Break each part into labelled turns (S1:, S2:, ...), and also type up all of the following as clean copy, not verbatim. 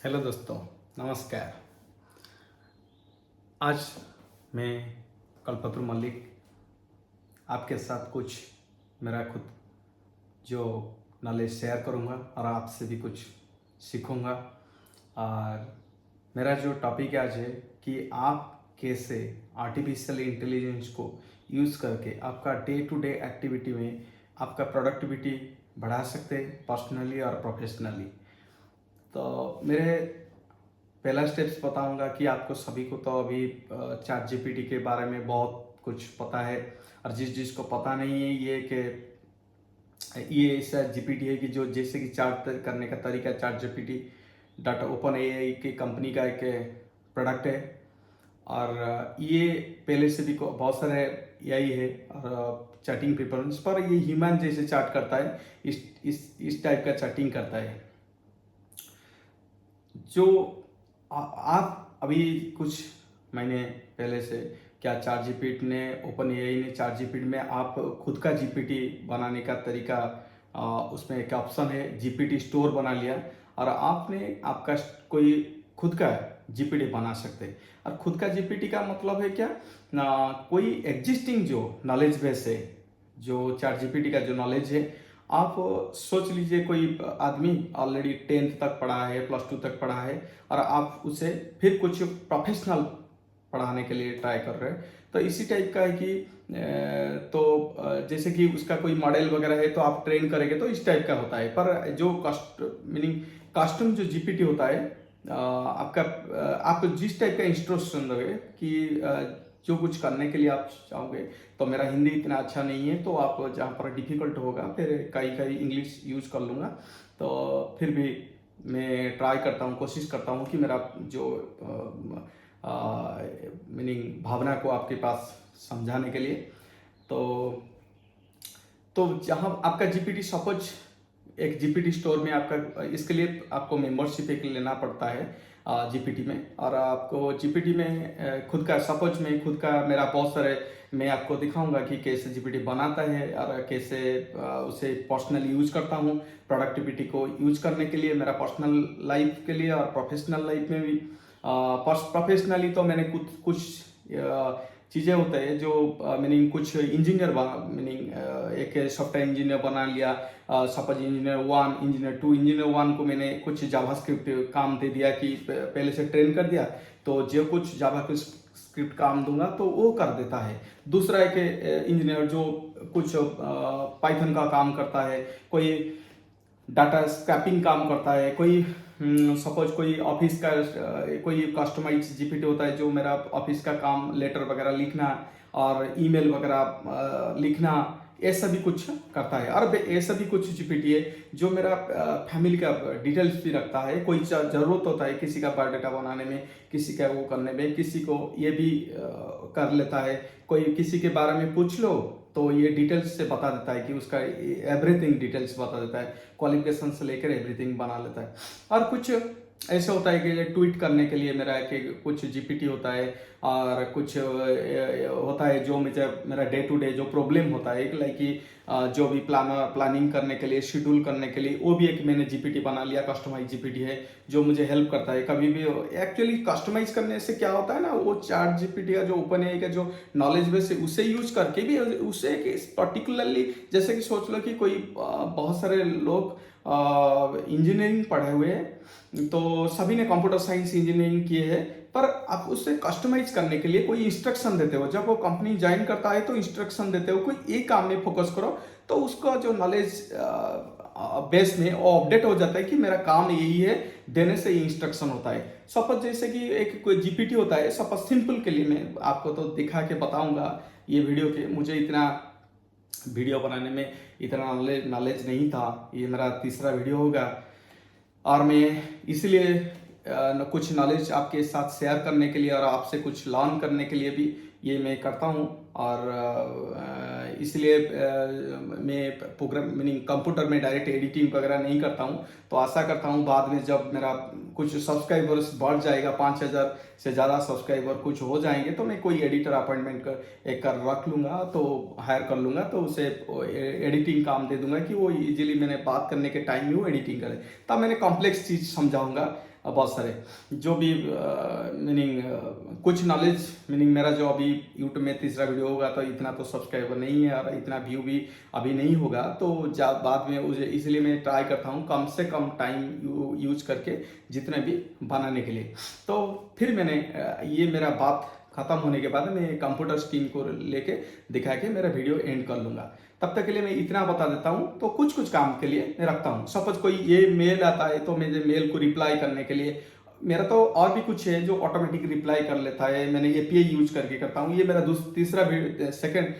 S1: Hello दोस्तों, नमस्कार। आज मैं कल्पतरु मल्लिक आपके साथ कुछ मेरा खुद जो नॉलेज शेयर करूँगा और आपसे भी कुछ सीखूँगा। और मेरा जो टॉपिक आज है कि आप कैसे आर्टिफिशियल इंटेलिजेंस को यूज़ करके आपका डे टू डे एक्टिविटी में आपका प्रोडक्टिविटी बढ़ा सकते हैं, पर्सनली और प्रोफेशनली। तो मेरे पहला स्टेप्स बताऊंगा कि आपको सभी को तो अभी चैट जीपीटी के बारे में बहुत कुछ पता है, और जिसको पता नहीं है ये ऐसा जीपीटी है कि जो जैसे कि चार्ट करने का तरीका, chat GPT data open AI की कंपनी का एक प्रोडक्ट है। और ये पहले से भी बहुत सारे एआई है और चैटिंग प्रिफरेंस पर ये ह्यूमन जैसे चैट करता है, इस टाइप का चैटिंग करता है। जो आप अभी कुछ महीने पहले से क्या चार जीपीटी ने, ओपन एआई ने चार जीपीटी में आप खुद का जीपीटी बनाने का तरीका, उसमें एक ऑप्शन है जीपीटी स्टोर बना लिया और आपने आपका कोई खुद का जीपीटी बना सकते हैं। और खुद का जीपीटी का मतलब है क्या ना, कोई एग्जिस्टिंग जो नॉलेज बेस है, जो चार जीपीटी का जो नॉलेज है, आप सोच लीजिए कोई आदमी ऑलरेडी 10th तक पढ़ा है, +2 तक पढ़ा है और आप उसे फिर कुछ प्रोफेशनल पढ़ाने के लिए ट्राई कर रहे हैं। तो इसी टाइप का है कि जैसे कि उसका कोई मॉडल वगैरह है तो आप ट्रेन करेंगे तो इस टाइप का होता है। पर जो कस्टम जो जीपीटी होता है, आपका आप जिस टाइप का इंस्ट्रक्शन दोगे कि जो कुछ करने के लिए आप चाहोगे, तो मेरा हिंदी इतना अच्छा नहीं है तो आप जहाँ पर डिफिकल्ट होगा फिर कई इंग्लिश यूज कर लूँगा। तो फिर भी मैं ट्राई करता हूँ, कोशिश करता हूँ कि मेरा जो भावना को आपके पास समझाने के लिए। तो जहाँ आपका जीपीटी सपोज एक जीपीटी स्टोर में आपका, इसके लिए आपको मेंबरशिप एक लेना पड़ता है जीपीटी में। और आपको जीपीटी में खुद का, सपोज में खुद का मेरा बहुत सारे, मैं आपको दिखाऊंगा कि कैसे जीपीटी बनाता है और कैसे उसे पर्सनली यूज करता हूँ प्रोडक्टिविटी को यूज करने के लिए, मेरा पर्सनल लाइफ के लिए और प्रोफेशनल लाइफ में भी। प्रोफेशनली तो मैंने कुछ चीज़ें होते हैं जो मीनिंग कुछ इंजीनियर एक सॉफ्टवेयर इंजीनियर बना लिया। सपोज इंजीनियर 1, इंजीनियर 2, इंजीनियर 1 को मैंने कुछ जावास्क्रिप्ट काम दे दिया कि पहले से ट्रेन कर दिया, तो जो कुछ जावास्क्रिप्ट काम दूंगा तो वो कर देता है। दूसरा एक इंजीनियर जो कुछ पाइथन का काम करता है, कोई डाटा स्क्रैपिंग काम करता है, कोई सपोज कोई ऑफिस का कोई कस्टमाइज जीपीटी होता है जो मेरा ऑफिस का काम, लेटर वगैरह लिखना और ईमेल वगैरह लिखना, ऐसा भी कुछ करता है। और ऐसा भी कुछ जीपीटी है जो मेरा फैमिली का डिटेल्स भी रखता है। कोई जरूरत होता है किसी का बायोडाटा बनाने में, किसी का वो करने में, किसी को ये भी कर लेता है। कोई किसी के बारे में पूछ लो तो ये डिटेल्स से बता देता है कि उसका एवरीथिंग डिटेल्स बता देता है, क्वालिफिकेशन से लेकर एवरीथिंग बना लेता है। और कुछ ऐसा होता है कि ट्वीट करने के लिए मेरा कुछ जीपीटी होता है, और कुछ होता है जो मुझे मेरा डे टू डे जो प्रॉब्लम होता है, लाइक कि जो भी प्लानिंग करने के लिए, शेड्यूल करने के लिए, वो भी एक मैंने जीपीटी बना लिया, कस्टमाइज जीपीटी है जो मुझे हेल्प करता है कभी भी। एक्चुअली कस्टमाइज करने से क्या होता है ना, वो चैट जीपीटी का जो ओपन एआई का जो नॉलेज बेस है उसे यूज करके भी उसे पर्टिकुलरली, जैसे कि सोच लो कि कोई बहुत सारे लोग इंजीनियरिंग पढ़े हुए हैं, तो सभी ने कंप्यूटर साइंस इंजीनियरिंग किए हैं, पर आप उससे कस्टमाइज करने के लिए कोई इंस्ट्रक्शन देते हो। जब वो कंपनी ज्वाइन करता है तो इंस्ट्रक्शन देते हो कोई एक काम में फोकस करो, तो उसका जो नॉलेज बेस में वो अपडेट हो जाता है कि मेरा काम यही है, देने से ये इंस्ट्रक्शन होता है। सपोज जैसे कि एक कोई जीपीटी होता है, सपोज सिंपल के लिए मैं आपको तो दिखा के बताऊंगा ये वीडियो के, मुझे इतना वीडियो बनाने में इतना नॉलेज नहीं था, ये मेरा तीसरा वीडियो होगा और मैं इसलिए कुछ नॉलेज आपके साथ शेयर करने के लिए और आपसे कुछ लर्न करने के लिए भी ये मैं करता हूँ। और इसलिए मैं प्रोग्राम मीनिंग कंप्यूटर में डायरेक्ट एडिटिंग वगैरह नहीं करता हूँ। तो आशा करता हूँ बाद में जब मेरा कुछ सब्सक्राइबर्स बढ़ जाएगा, 5000 से ज़्यादा सब्सक्राइबर कुछ हो जाएंगे, तो मैं कोई एडिटर अपॉइंटमेंट कर रख लूँगा, तो हायर कर लूँगा, तो उसे एडिटिंग काम दे दूंगा कि वो इजीली मैंने बात करने के टाइम में वो एडिटिंग करे। तब मैंने कॉम्प्लेक्स चीज़ समझाऊंगा बहुत सारे जो भी मीनिंग कुछ नॉलेज, मीनिंग मेरा जो अभी यूट्यूब में तीसरा वीडियो होगा तो इतना तो सब्सक्राइबर नहीं है और इतना व्यू भी अभी नहीं होगा, तो बाद में उसे इसलिए मैं ट्राई करता हूँ कम से कम टाइम यूज करके जितने भी बनाने के लिए। तो फिर मैंने ये मेरा बात खत्म होने के बाद मैं कंप्यूटर स्क्रीन को लेके दिखा के मेरा वीडियो एंड कर लूंगा। तब तक के लिए मैं इतना बता देता हूँ, तो कुछ कुछ काम के लिए मैं रखता हूँ। सपोज कोई ये मेल आता है तो मेरे मेल को रिप्लाई करने के लिए मेरा तो और भी कुछ है जो ऑटोमेटिक रिप्लाई कर लेता है, मैंने एपीआई यूज करके करता हूँ। ये मेरा तीसरा सेकंड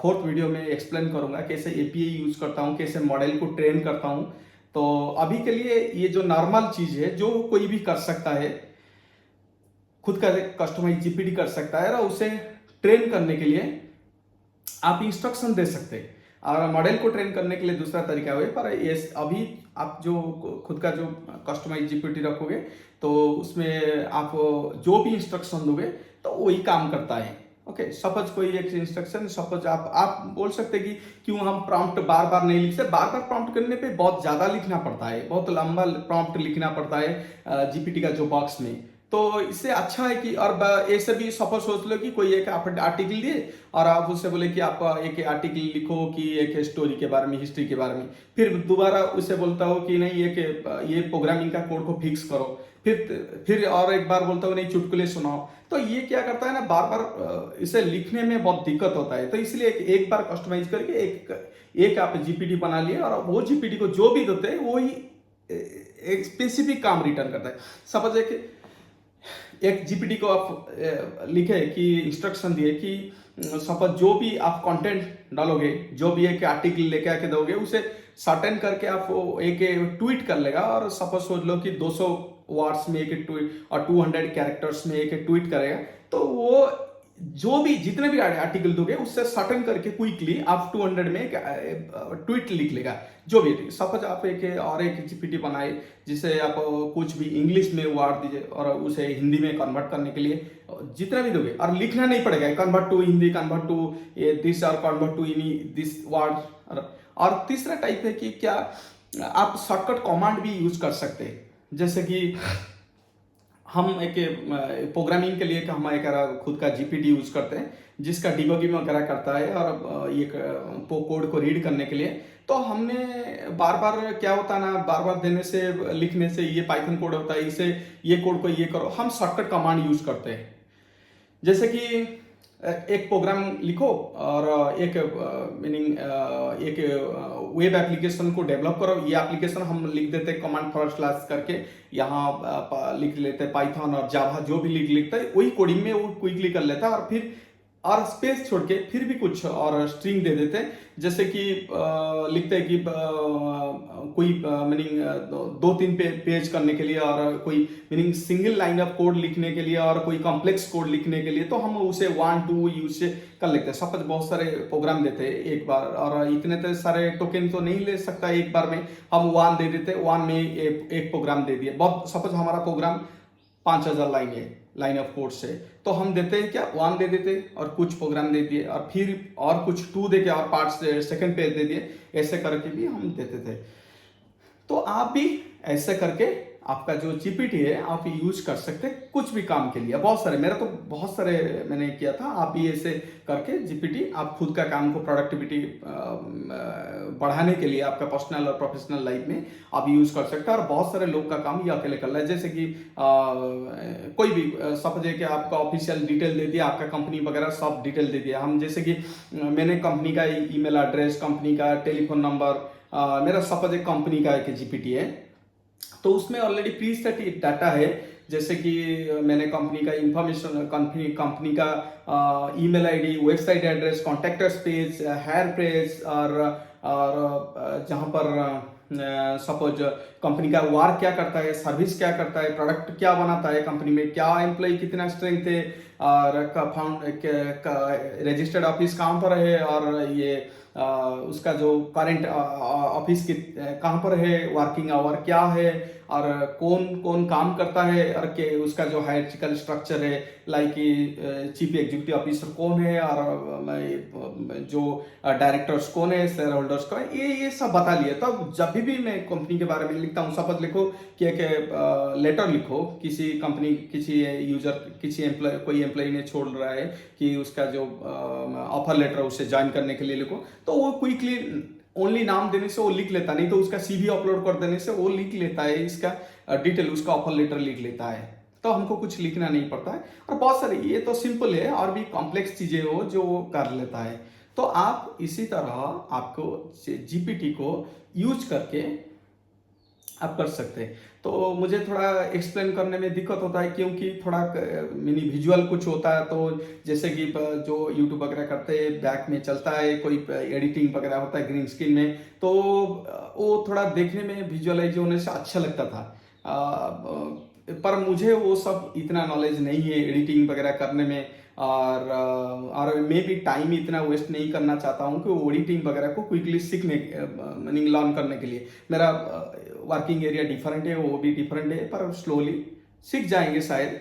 S1: फोर्थ वीडियो में एक्सप्लेन करूंगा कैसे एपीआई यूज करता हूँ, कैसे मॉडल को ट्रेन करता हूँ। तो अभी के लिए ये जो नॉर्मल चीज है जो कोई भी कर सकता है, खुद का कस्टमाइज जीपीटी कर सकता है, और उसे ट्रेन करने के लिए आप इंस्ट्रक्शन दे सकते हैं। और मॉडल को ट्रेन करने के लिए दूसरा तरीका है, पर ये अभी आप जो खुद का जो कस्टमाइज जीपीटी रखोगे तो उसमें आप जो भी इंस्ट्रक्शन दोगे तो वही काम करता है। ओके, सपोज कोई एक इंस्ट्रक्शन, सपोज आप बोल सकते कि क्यों हम प्रॉम्प्ट बार बार नहीं लिखते। बार बार प्रॉम्प्ट करने पे बहुत ज्यादा लिखना पड़ता है, बहुत लंबा प्रॉम्प्ट लिखना पड़ता है जीपीटी का जो बॉक्स में। तो इससे अच्छा है कि, और ऐसे भी सपोज सोच लो कि कोई एक आप आर्टिकल दिए और आप उससे बोले कि आप एक आर्टिकल लिखो कि एक स्टोरी के बारे में, हिस्ट्री के बारे में, फिर दोबारा उसे बोलता हो कि नहीं ये प्रोग्रामिंग का कोड को फिक्स करो, फिर और एक बार बोलता हो नहीं चुटकुले सुनाओ। तो ये क्या करता है ना, बार बार इसे लिखने में बहुत दिक्कत होता है। तो इसलिए एक बार कस्टमाइज करके एक आप जीपीटी बना लिए, और वो जीपीटी को जो भी देते हैं वो ही एक स्पेसिफिक काम रिटर्न करता है। सपोज एक जीपीटी को आप लिखे कि इंस्ट्रक्शन दिए कि सपोज जो भी आप कंटेंट डालोगे, जो भी एक आर्टिकल लेके आके दोगे, उसे शॉर्टन करके आप एक ट्वीट कर लेगा। और सपोज सोच लो कि 200 वर्ड्स में एक ट्वीट और 200 कैरेक्टर्स में एक ट्वीट करेगा, तो वो जो भी जितने भी आर्टिकल दोगे उससे शॉर्टन करके क्विकली आप 200 में एक ट्वीट लिख लेगा। जो भी सपोज आप एक जीपीटी बनाए जिसे आप कुछ भी इंग्लिश में वर्ड दीजिए और उसे हिंदी में कन्वर्ट करने के लिए जितना भी दोगे, और लिखना नहीं पड़ेगा convert to Hindi, convert to this और convert to in this word. और तीसरा टाइप है कि क्या आप शॉर्टकट कमांड भी यूज कर सकते हैं, जैसे कि हम एक प्रोग्रामिंग के लिए हम एक खुद का जीपीटी यूज करते हैं जिसका डिबगिंग वगैरह करता है, और ये कोड को रीड करने के लिए। तो हमने बार बार क्या होता है ना, बार बार देने से, लिखने से, ये पाइथन कोड होता है, इसे ये कोड को ये करो, हम शॉर्टकट कमांड यूज करते हैं। जैसे कि एक प्रोग्राम लिखो और एक मीनिंग एक वेब एप्लीकेशन को डेवलप करो। ये एप्लीकेशन हम लिख देते हैं कमांड फॉरवर्ड स्लैश करके, यहाँ लिख लेते हैं पाइथन और जावा, जो भी लिखता है वही कोडिंग में वो क्विकली कर लेता है। और फिर और स्पेस छोड़ के फिर भी कुछ और स्ट्रिंग दे देते हैं, जैसे कि लिखते हैं कि कोई मीनिंग 2-3 पेज करने के लिए, और कोई meaning single line of code लिखने के लिए, और कोई कॉम्प्लेक्स कोड लिखने के लिए, तो हम उसे 1-2 यूज से कर लेते हैं। सपोज बहुत सारे प्रोग्राम देते हैं एक बार, और इतने तो सारे टोकन तो नहीं ले सकता एक बार में, हम 1 दे देते, 1 में एक प्रोग्राम दे दिए। बहुत सपोज हमारा प्रोग्राम 5000 लाइन है, लाइन ऑफ कोड से, तो हम देते हैं क्या 1 दे देते और कुछ प्रोग्राम दे दिए, और फिर और कुछ 2 दे के और पार्ट सेकंड पेज दे दिए, ऐसे करके भी हम देते थे। तो आप भी ऐसे करके आपका जो जीपीटी है आप यूज कर सकते हैं कुछ भी काम के लिए। बहुत सारे, मेरा तो बहुत सारे मैंने किया था। आप भी ऐसे करके जीपीटी आप खुद का काम को प्रोडक्टिविटी बढ़ाने के लिए आपका पर्सनल और प्रोफेशनल लाइफ में आप यूज कर सकते हैं। और बहुत सारे लोग का काम ये अकेले कर रहा है, जैसे कि कोई भी सपोज कि आपका ऑफिशियल डिटेल दे दिया, आपका कंपनी वगैरह सब डिटेल दे दिया। हम जैसे कि मैंने कंपनी का ईमेल एड्रेस, कंपनी का टेलीफोन नंबर, मेरा सपोज एक कंपनी का एक जीपीटी है, तो उसमें ऑलरेडी प्री सेट डाटा है, जैसे कि मैंने कंपनी का इंफॉर्मेशन, कंपनी का email ID, website address, contactors page, hire page, और जहां पर सपोज कंपनी का वर्क क्या करता है, सर्विस क्या करता है, प्रोडक्ट क्या बनाता है, कंपनी में क्या एम्प्लॉय कितना स्ट्रेंथ है, और रजिस्टर्ड ऑफिस कहाँ पर है, और ये उसका जो करंट ऑफिस कहाँ पर है, वर्किंग आवर क्या है, और कौन कौन काम करता है और के उसका जो हायरार्किकल स्ट्रक्चर है, लाइक चीफ एग्जीक्यूटिव ऑफिसर कौन है और जो डायरेक्टर्स कौन है, शेयर होल्डर्स कौन है, ये सब बता लिया। तब जब भी मैं कंपनी के बारे में लिखता हूँ, सपोज लिखो कि एक लेटर लिखो किसी कंपनी, किसी यूजर, किसी एम्प्लॉय, कोई एम्प्लॉय ने छोड़ रहा है कि उसका जो ऑफर लेटर उसे ज्वाइन करने के लिए लिखो, तो वो क्विकली ओनली नाम देने से वो लिख लेता, नहीं तो उसका सीवी अपलोड कर देने से वो लिख लेता है, इसका डिटेल, उसका ऑफर लेटर लिख लेता है। तो हमको कुछ लिखना नहीं पड़ता है। और बहुत सारे, ये तो सिंपल है, और भी कॉम्प्लेक्स चीजें हो जो वो कर लेता है। तो आप इसी तरह आपको जीपीटी को यूज करके आप कर सकते हैं। तो मुझे थोड़ा एक्सप्लेन करने में दिक्कत होता है, क्योंकि थोड़ा मिनी विजुअल कुछ होता है। तो जैसे कि जो यूट्यूब वगैरह करते हैं, बैक में चलता है, कोई एडिटिंग वगैरह होता है ग्रीन स्क्रीन में, तो वो थोड़ा देखने में विजुअलाइज होने से अच्छा लगता था। पर मुझे वो सब इतना नॉलेज नहीं है एडिटिंग वगैरह करने में, और मैं भी टाइम इतना वेस्ट नहीं करना चाहता हूँ कि वो एडिटिंग वगैरह को क्विकली सीखने, मीनिंग लर्न करने के लिए। मेरा वर्किंग एरिया डिफरेंट है, वो भी डिफरेंट है, पर स्लोली सीख जाएंगे शायद।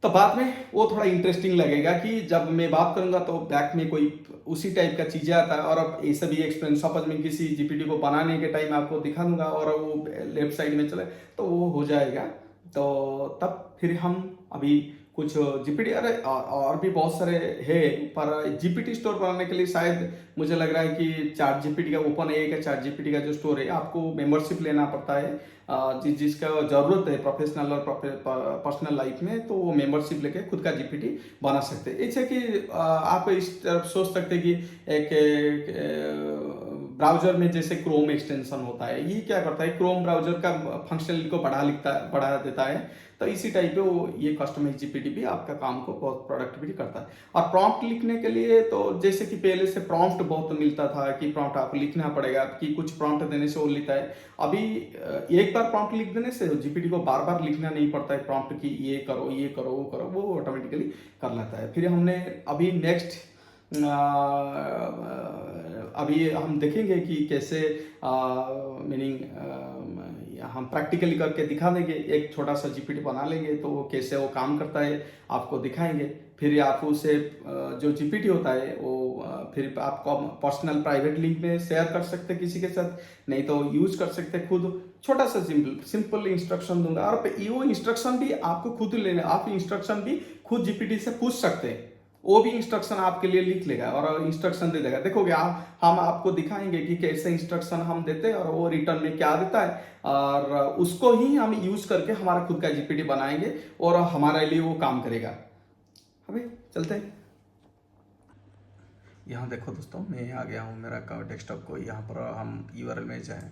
S1: तो बाद में वो थोड़ा इंटरेस्टिंग लगेगा कि जब मैं बात करूंगा तो बैक में कोई उसी टाइप का चीजें आता है, और अब ये सभी एक्सप्लेन, सपोज मैं किसी जीपीटी को बनाने के टाइम आपको दिखा दूंगा और वो लेफ्ट साइड में चले तो वो हो जाएगा। तो तब फिर हम अभी कुछ जीपीटी, अरे और भी बहुत सारे है, पर जीपीटी स्टोर बनाने के लिए शायद मुझे लग रहा है कि चैट जीपीटी का, ओपन एआई का चैट जीपीटी का जो स्टोर है, आपको मेंबरशिप लेना पड़ता है। जिसका जरूरत है प्रोफेशनल और पर्सनल लाइफ में, तो वो मेंबरशिप लेके खुद का जीपीटी बना सकते हैं। इससे कि आप इस तरफ सोच सकते हैं कि एक ब्राउजर में जैसे क्रोम एक्सटेंशन होता है, ये क्या करता है, क्रोम ब्राउजर का फंक्शनलिटी को बढ़ा देता है। तो इसी टाइप पे वो ये कस्टमाइज जीपीटी भी आपका काम को बहुत प्रोडक्टिविटी करता है। और प्रॉम्प्ट लिखने के लिए तो जैसे कि पहले से प्रॉम्प्ट बहुत मिलता था कि प्रॉम्प्ट आपको लिखना पड़ेगा, कि कुछ प्रॉम्प्ट देने से वो लिखता है। अभी एक बार प्रॉम्प्ट लिख देने से जीपीटी को बार बार लिखना नहीं पड़ता है प्रॉम्प्ट, कि ये करो, ये करो, वो करो, वो ऑटोमेटिकली कर लेता है। फिर हमने अभी नेक्स्ट अभी हम देखेंगे कि कैसे, मीनिंग हम प्रैक्टिकली करके दिखा देंगे, एक छोटा सा जीपीटी बना लेंगे तो वो कैसे वो काम करता है आपको दिखाएंगे। फिर आप उसे जो जीपीटी होता है वो फिर आप पर्सनल प्राइवेट लिंक में शेयर कर सकते हैं किसी के साथ, नहीं तो यूज कर सकते हैं खुद। छोटा सा सिंपल इंस्ट्रक्शन दूंगा, और वो इंस्ट्रक्शन भी आपको खुद लेने, आप इंस्ट्रक्शन भी खुद जीपीटी से पूछ सकते हैं, वो भी इंस्ट्रक्शन आपके लिए लिख लेगा और इंस्ट्रक्शन दे देगा। देखोगे आप, हम आपको दिखाएंगे कि कैसे इंस्ट्रक्शन हम देते हैं और वो रिटर्न में क्या देता है, और उसको ही हम यूज करके हमारा खुद का जीपीटी बनाएंगे और हमारे लिए वो काम करेगा। अभी चलते हैं। यहाँ देखो दोस्तों, मैं आ गया हूँ मेरा डेस्कटॉप को। यहाँ पर हम यूआरएल में जाए,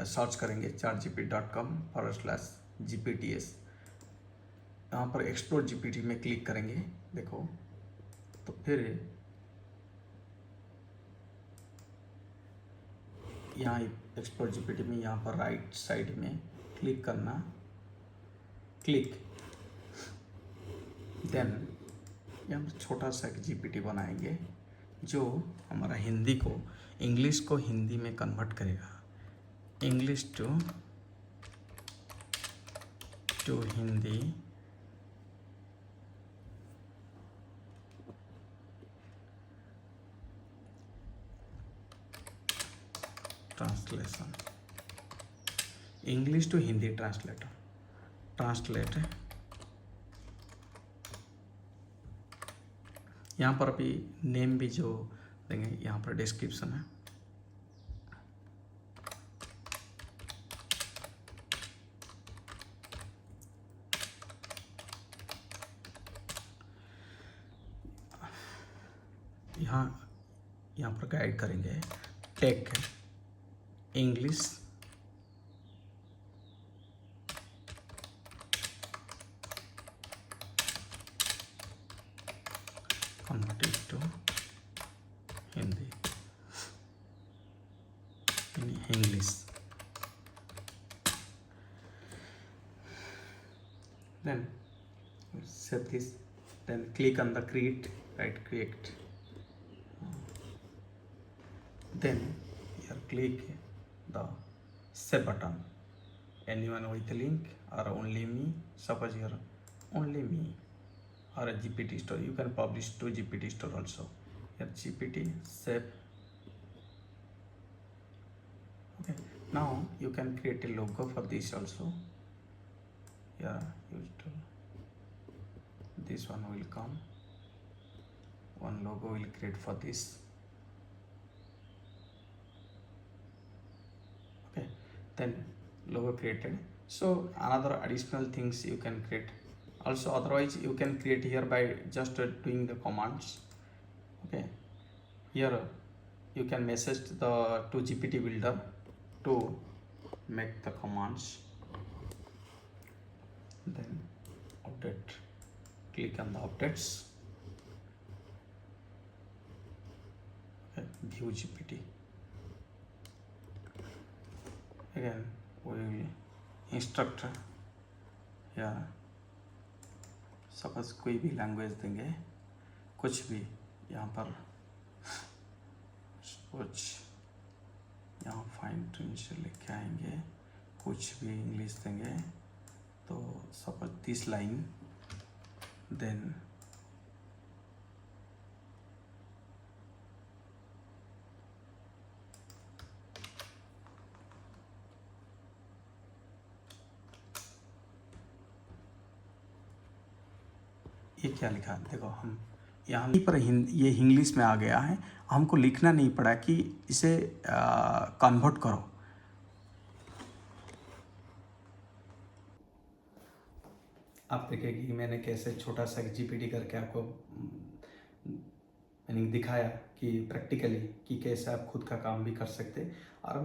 S1: सर्च करेंगे chartgpt.com/gpts। यहाँ पर एक्सप्लोर जीपीटी में क्लिक करेंगे। देखो तो फिर यहाँ एक्सप्लोर जीपीटी में यहाँ पर राइट साइड में क्लिक करना, क्लिक, देन यहाँ पर छोटा सा एक जीपीटी बनाएंगे जो हमारा हिंदी को, इंग्लिश को हिंदी में कन्वर्ट करेगा, English to Hindi, translation, English to Hindi translate. यहाँ पर अभी नेम भी जो देंगे, यहाँ पर डिस्क्रिप्शन है, यहाँ पर गाइड करेंगे, take English converted to Hindi in English. Then set this, then click on the create, right, create. Then here click the save button, anyone with link or only me. Suppose here only me or a GPT store. You can publish to GPT store also. Here GPT save. Okay. Now you can create a logo for this also. Yeah, this one will come. One logo will create for this. Okay, then logo created. So another additional things you can create also. Otherwise you can create here by just doing the commands. Okay, here you can message to GPT builder to make the commands. Then update, click on the updates. Okay, view GPT. Again we will instruct या suppose कोई भी language देंगे, कुछ भी यहाँ पर suppose यहाँ fine tune से लिख आएंगे, कुछ भी इंग्लिश देंगे तो सपोज दिस लाइन, देन ये क्या लिखा है देखो, हम यहाँ पर ये इंग्लिश में आ गया है, हमको लिखना नहीं पड़ा कि इसे कन्वर्ट करो। आप देखिए कि मैंने कैसे छोटा सा जीपीटी करके आपको मैंने दिखाया कि प्रैक्टिकली कि कैसे आप खुद का काम भी कर सकते। और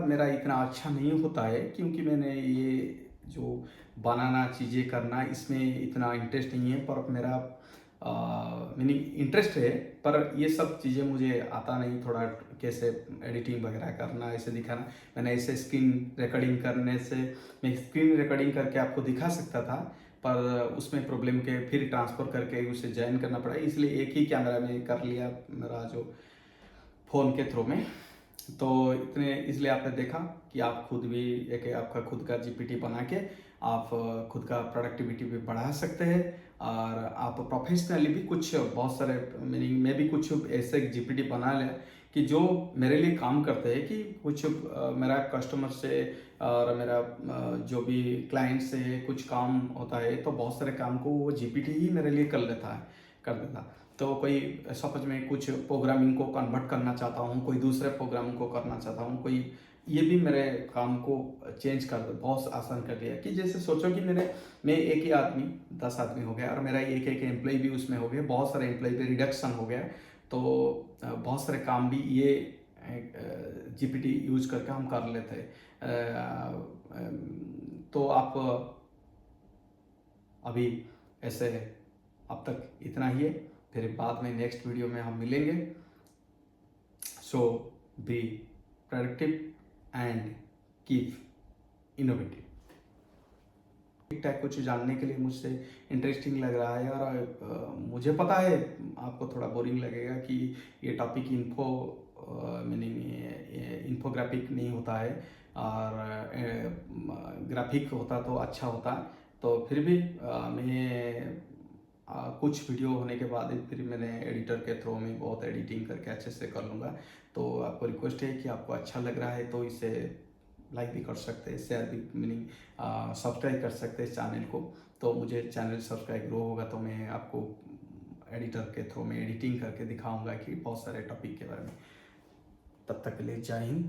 S1: मेरा इतना अच्छा नहीं होता है क्योंकि मैंने ये जो बनाना चीज़ें करना इसमें इतना इंटरेस्ट नहीं है, पर मेरा मीनिंग इंटरेस्ट है, पर ये सब चीज़ें मुझे आता नहीं, थोड़ा कैसे एडिटिंग वगैरह करना, ऐसे दिखाना। मैंने ऐसे स्क्रीन रिकॉर्डिंग करने से मैं स्क्रीन रिकॉर्डिंग करके आपको दिखा सकता था, पर उसमें प्रॉब्लम के फिर ट्रांसफ़र करके उसे ज्वाइन करना पड़ा, इसलिए एक ही कैमरा में कर लिया मेरा जो फ़ोन के थ्रू में। तो इतने इसलिए आपने देखा कि आप खुद भी एक आपका खुद का जीपीटी बना के आप खुद का प्रोडक्टिविटी भी बढ़ा सकते हैं, और आप प्रोफेशनली भी कुछ बहुत सारे मीनिंग मैं भी कुछ ऐसे जीपीटी बना लें कि जो मेरे लिए काम करते हैं, कि कुछ मेरा कस्टमर से और मेरा जो भी क्लाइंट से कुछ काम होता है तो बहुत सारे काम को वो जीपीटी ही मेरे लिए कर देता। तो कोई सपोज मैं कुछ प्रोग्रामिंग को कन्वर्ट करना चाहता हूँ, कोई दूसरे प्रोग्रामिंग को करना चाहता हूँ, कोई ये भी मेरे काम को चेंज कर बहुत आसान कर दिया। कि जैसे सोचो कि मैं एक ही आदमी 10 आदमी हो गया और मेरा एक एम्प्लॉय भी उसमें हो गया, बहुत सारे एम्प्लॉय पे रिडक्शन हो गया, तो बहुत सारे काम भी ये जीपीटी यूज करके हम कर लेते हैं। तो आप अभी ऐसे अब तक इतना ही है, फिर बाद में नेक्स्ट वीडियो में हम मिलेंगे। So be productive and keep innovative. ठीक ठाक कुछ जानने के लिए मुझसे इंटरेस्टिंग लग रहा है, और मुझे पता है आपको थोड़ा बोरिंग लगेगा कि ये टॉपिक इन्फोग्राफिक नहीं होता है, और ग्राफिक होता तो अच्छा होता। तो फिर भी मैं कुछ वीडियो होने के बाद फिर मैंने एडिटर के थ्रू में बहुत एडिटिंग करके अच्छे से कर लूँगा। तो आपको रिक्वेस्ट है कि आपको अच्छा लग रहा है तो इसे लाइक भी कर सकते हैं, शेयर भी मीनिंग सब्सक्राइब कर सकते हैं चैनल को। तो मुझे चैनल सब्सक्राइब ग्रो होगा तो मैं आपको एडिटर के थ्रू में एडिटिंग करके दिखाऊंगा कि बहुत सारे टॉपिक के बारे में। तब तक के लिए जय हिंद।